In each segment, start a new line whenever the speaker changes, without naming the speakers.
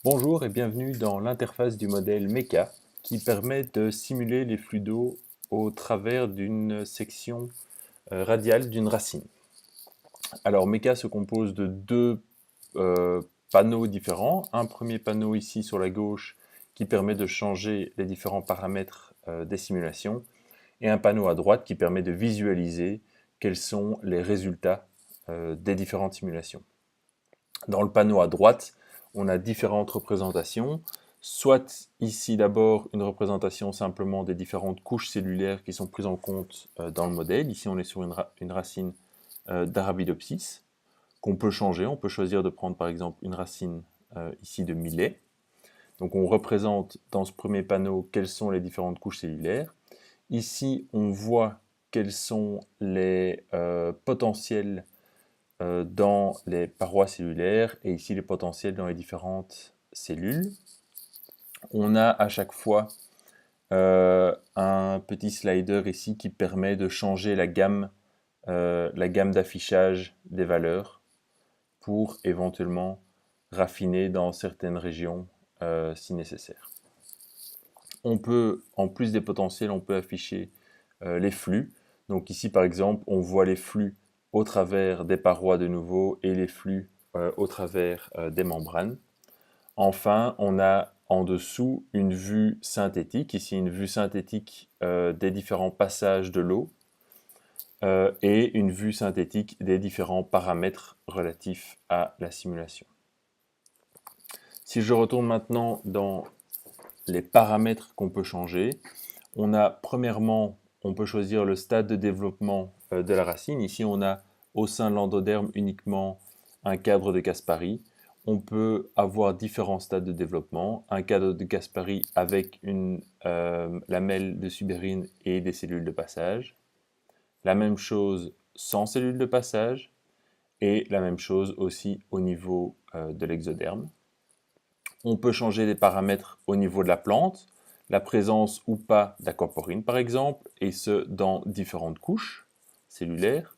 Bonjour et bienvenue dans l'interface du modèle Mecha qui permet de simuler les flux d'eau au travers d'une section radiale d'une racine. Alors Mecha se compose de deux euh, panneaux différents. Un premier panneau ici sur la gauche qui permet de changer les différents paramètres des simulations et un panneau à droite qui permet de visualiser quels sont les résultats des différentes simulations. Dans le panneau à droite, on a différentes représentations, soit ici d'abord une représentation simplement des différentes couches cellulaires qui sont prises en compte dans le modèle. Ici, on est sur une racine d'Arabidopsis qu'on peut changer. On peut choisir de prendre par exemple une racine ici de millet. Donc on représente dans ce premier panneau quelles sont les différentes couches cellulaires. Ici, on voit quels sont les potentiels dans les parois cellulaires et ici les potentiels dans les différentes cellules. On a à chaque fois un petit slider ici qui permet de changer la gamme d'affichage des valeurs pour éventuellement raffiner dans certaines régions si nécessaire. On peut, en plus des potentiels, on peut afficher les flux. Donc ici, par exemple, on voit les flux au travers des parois de nouveau et les flux au travers des membranes. Enfin, on a en dessous une vue synthétique, ici une vue synthétique des différents passages de l'eau et une vue synthétique des différents paramètres relatifs à la simulation. Si je retourne maintenant dans les paramètres qu'on peut changer, on a premièrement, on peut choisir le stade de développement de la racine. Ici, on a au sein de l'endoderme uniquement un cadre de Caspari. On peut avoir différents stades de développement. Un cadre de Caspari avec une lamelle de subérine et des cellules de passage. La même chose sans cellules de passage. Et la même chose aussi au niveau de l'exoderme. On peut changer les paramètres au niveau de la plante, la présence ou pas d'aquaporine par exemple, et ce dans différentes couches cellulaires.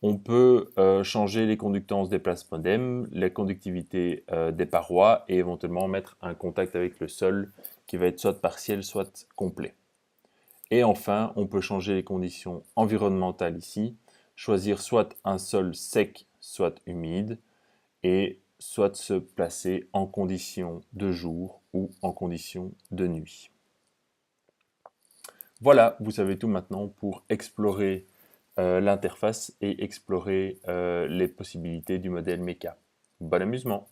On peut changer les conductances des plasmodèmes, la conductivité des parois et éventuellement mettre un contact avec le sol qui va être soit partiel, soit complet. Et enfin, on peut changer les conditions environnementales ici, choisir soit un sol sec, soit humide, et soit se placer en condition de jour ou en condition de nuit. Voilà, vous savez tout maintenant pour explorer l'interface et explorer les possibilités du modèle Mecha. Bon amusement!